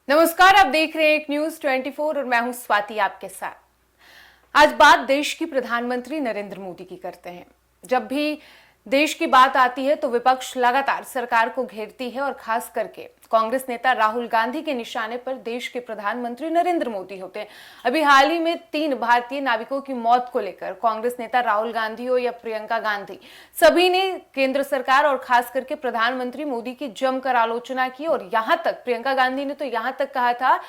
नमस्कार, आप देख रहे हैं एक न्यूज 24 और मैं हूं स्वाति आपके साथ। आज बात देश की प्रधानमंत्री नरेंद्र मोदी की करते हैं। जब भी देश की बात आती है तो विपक्ष लगातार सरकार को घेरती है और खास करके कांग्रेस नेता राहुल गांधी के निशाने पर देश के प्रधानमंत्री नरेंद्र मोदी होते हैं। अभी हाल ही में 3 भारतीय नाविकों की मौत को लेकर कांग्रेस नेता राहुल गांधी हो या प्रियंका गांधी, सभी ने केंद्र सरकार और खास करके प्रधानमंत्री मोदी की जमकर आलोचना की। और यहां तक प्रियंका गांधी ने तो यहां तक कहा था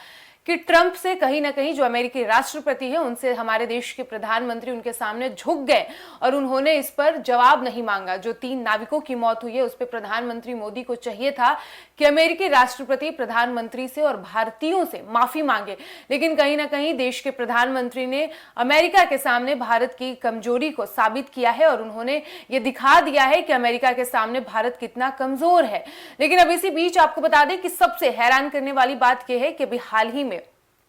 कि ट्रंप से कहीं ना कहीं जो अमेरिकी राष्ट्रपति है उनसे हमारे देश के प्रधानमंत्री उनके सामने झुक गए और उन्होंने इस पर जवाब नहीं मांगा। जो 3 नाविकों की मौत हुई है उस पर प्रधानमंत्री मोदी को चाहिए था कि अमेरिकी राष्ट्रपति प्रधानमंत्री से और भारतीयों से माफी मांगे, लेकिन कहीं ना कहीं देश के प्रधानमंत्री ने अमेरिका के सामने भारत की कमजोरी को साबित किया है और उन्होंने ये दिखा दिया है कि अमेरिका के सामने भारत कितना कमजोर है। लेकिन अब इसी बीच आपको बता दें कि सबसे हैरान करने वाली बात यह है कि अभी हाल ही में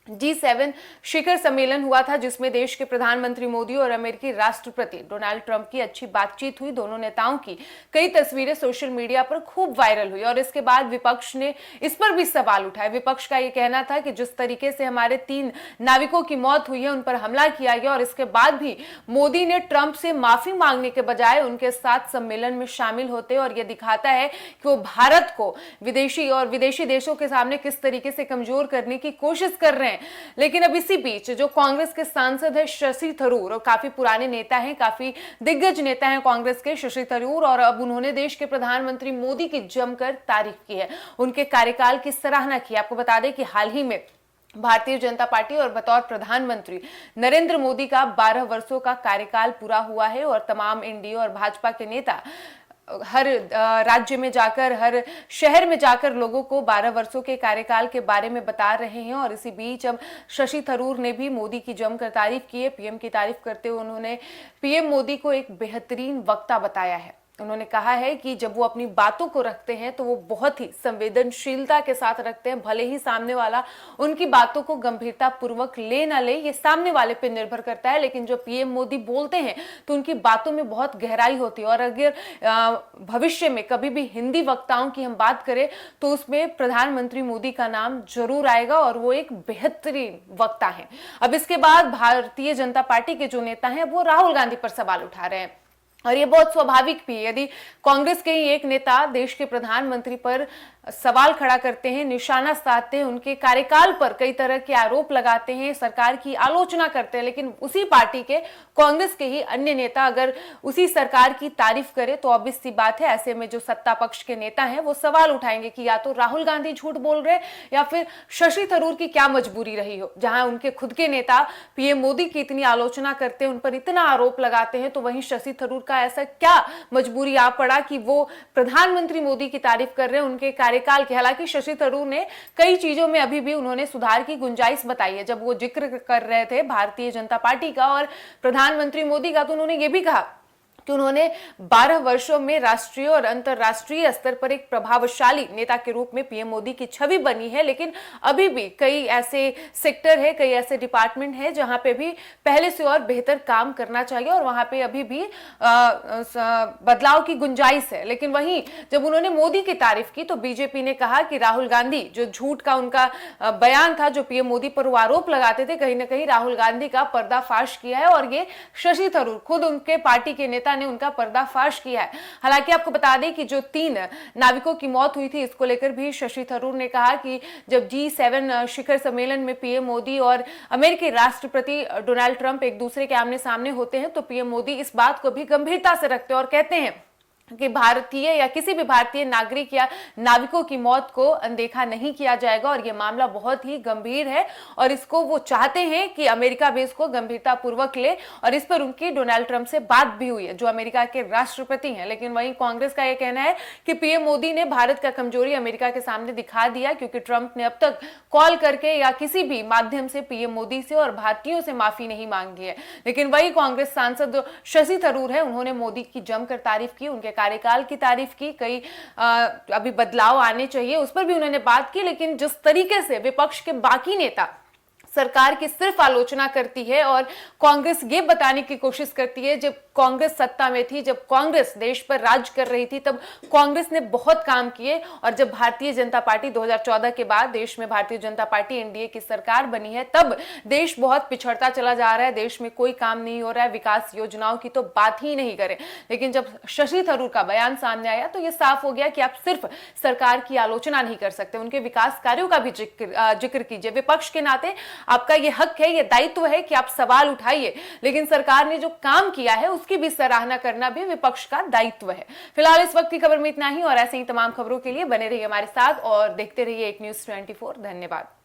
G7 शिखर सम्मेलन हुआ था, जिसमें देश के प्रधानमंत्री मोदी और अमेरिकी राष्ट्रपति डोनाल्ड ट्रंप की अच्छी बातचीत हुई। दोनों नेताओं की कई तस्वीरें सोशल मीडिया पर खूब वायरल हुई और इसके बाद विपक्ष ने इस पर भी सवाल उठाए। विपक्ष का यह कहना था कि जिस तरीके से हमारे 3 नाविकों की मौत हुई है उन पर हमला किया गया और इसके बाद भी मोदी ने ट्रंप से माफी मांगने के बजाय उनके साथ सम्मेलन में शामिल होते और यह दिखाता है कि वो भारत को विदेशी देशों के सामने किस तरीके से कमजोर करने की कोशिश कर रहे हैं। लेकिन अब इसी बीच जो कांग्रेस के सांसद है शशि थरूर, और काफी पुराने नेता हैं, काफी दिग्गज नेता हैं कांग्रेस के शशि थरूर, और अब उन्होंने देश के प्रधानमंत्री मोदी की जमकर तारीफ की है, उनके कार्यकाल की सराहना की। आपको बता दें कि हाल ही में भारतीय जनता पार्टी और बतौर प्रधानमंत्री नरेंद्र मोदी का 12 वर्षों का कार्यकाल पूरा हुआ है और तमाम एनडीए और भाजपा के नेता हर राज्य में जाकर, हर शहर में जाकर लोगों को 12 वर्षों के कार्यकाल के बारे में बता रहे हैं। और इसी बीच अब शशि थरूर ने भी मोदी की जमकर तारीफ की है। पीएम की तारीफ करते हुए उन्होंने पीएम मोदी को एक बेहतरीन वक्ता बताया है। उन्होंने कहा है कि जब वो अपनी बातों को रखते हैं तो वो बहुत ही संवेदनशीलता के साथ रखते हैं, भले ही सामने वाला उनकी बातों को गंभीरता पूर्वक ले ना ले, ये सामने वाले पे निर्भर करता है। लेकिन जो पीएम मोदी बोलते हैं तो उनकी बातों में बहुत गहराई होती है। और अगर भविष्य में कभी भी हिंदी वक्ताओं की हम बात करें तो उसमें प्रधानमंत्री मोदी का नाम जरूर आएगा और वो एक बेहतरीन वक्ता है। अब इसके बाद भारतीय जनता पार्टी के जो नेता हैं वो राहुल गांधी पर सवाल उठा रहे हैं और ये बहुत स्वाभाविक भी है। यदि कांग्रेस के ही एक नेता देश के प्रधानमंत्री पर सवाल खड़ा करते हैं, निशाना साधते हैं, उनके कार्यकाल पर कई तरह के आरोप लगाते हैं, सरकार की आलोचना करते हैं, लेकिन उसी पार्टी के कांग्रेस के ही अन्य नेता अगर उसी सरकार की तारीफ करे तो ऑब्वियस सी बात है, ऐसे में जो सत्ता पक्ष के नेता हैं वो सवाल उठाएंगे कि या तो राहुल गांधी झूठ बोल रहे या फिर शशि थरूर की क्या मजबूरी रही हो। जहां उनके खुद के नेता पीएम मोदी की इतनी आलोचना करते हैं, उन पर इतना आरोप लगाते हैं, तो वहीं शशि थरूर का ऐसा क्या मजबूरी आ पड़ा कि वो प्रधानमंत्री मोदी की तारीफ कर रहे हैं उनके कार्यकाल की। हालांकि शशि थरूर ने कई चीजों में अभी भी उन्होंने सुधार की गुंजाइश बताई है। जब वो जिक्र कर रहे थे भारतीय जनता पार्टी का और प्रधानमंत्री मोदी का तो उन्होंने ये भी कहा कि उन्होंने 12 वर्षों में राष्ट्रीय और अंतर्राष्ट्रीय स्तर पर एक प्रभावशाली नेता के रूप में पीएम मोदी की छवि बनी है। लेकिन अभी भी कई ऐसे सेक्टर है, कई ऐसे डिपार्टमेंट है जहां पे भी पहले से और बेहतर काम करना चाहिए और वहां पे अभी भी बदलाव की गुंजाइश है। लेकिन वहीं जब उन्होंने मोदी की तारीफ की तो बीजेपी ने कहा कि राहुल गांधी जो झूठ का उनका बयान था, जो पीएम मोदी पर वो आरोप लगाते थे, कहीं ना कहीं राहुल गांधी का पर्दाफाश किया है और ये शशि थरूर खुद उनके पार्टी के नेता ने उनका पर्दाफाश किया है। हालांकि आपको बता दें कि जो 3 नाविकों की मौत हुई थी इसको लेकर भी शशि थरूर ने कहा कि जब G7 शिखर सम्मेलन में पीएम मोदी और अमेरिकी राष्ट्रपति डोनाल्ड ट्रंप एक दूसरे के आमने सामने होते हैं तो पीएम मोदी इस बात को भी गंभीरता से रखते हैं और कहते हैं कि भारतीय या किसी भी भारतीय नागरिक या नाविकों की मौत को अनदेखा नहीं किया जाएगा और यह मामला बहुत ही गंभीर है और इसको वो चाहते हैं कि अमेरिका भी इसको गंभीरता पूर्वक ले। और इस पर उनकी डोनाल्ड ट्रंप से बात भी हुई है जो अमेरिका के राष्ट्रपति हैं। लेकिन वहीं कांग्रेस का यह कहना है कि पीएम मोदी ने भारत का कमजोरी अमेरिका के सामने दिखा दिया, क्योंकि ट्रंप ने अब तक कॉल करके या किसी भी माध्यम से पीएम मोदी से और भारतीयों से माफी नहीं मांगी है। लेकिन वही कांग्रेस सांसद शशि थरूर है, उन्होंने मोदी की जमकर तारीफ की, उनके कार्यकाल की तारीफ की, कई अभी बदलाव आने चाहिए उस पर भी उन्होंने बात की। लेकिन जिस तरीके से विपक्ष के बाकी नेता सरकार की सिर्फ आलोचना करती है और कांग्रेस ये बताने की कोशिश करती है जब कांग्रेस सत्ता में थी, जब कांग्रेस देश पर राज कर रही थी, तब कांग्रेस ने बहुत काम किए। और जब भारतीय जनता पार्टी 2014 के बाद देश में भारतीय जनता पार्टी एनडीए की सरकार बनी है, तब देश बहुत पिछड़ता चला जा रहा है, देश में कोई काम नहीं हो रहा है, विकास योजनाओं की तो बात ही नहीं करें। लेकिन जब शशि थरूर का बयान सामने आया तो यह साफ हो गया कि आप सिर्फ सरकार की आलोचना नहीं कर सकते, उनके विकास कार्यों का भी जिक्र कीजिए। विपक्ष के नाते आपका यह हक है, यह दायित्व है कि आप सवाल उठाइए, लेकिन सरकार ने जो काम किया है उसकी भी सराहना करना भी विपक्ष का दायित्व है। फिलहाल इस वक्त की खबर में इतना ही, और ऐसे ही तमाम खबरों के लिए बने रहिए हमारे साथ और देखते रहिए एक न्यूज़ 24। धन्यवाद।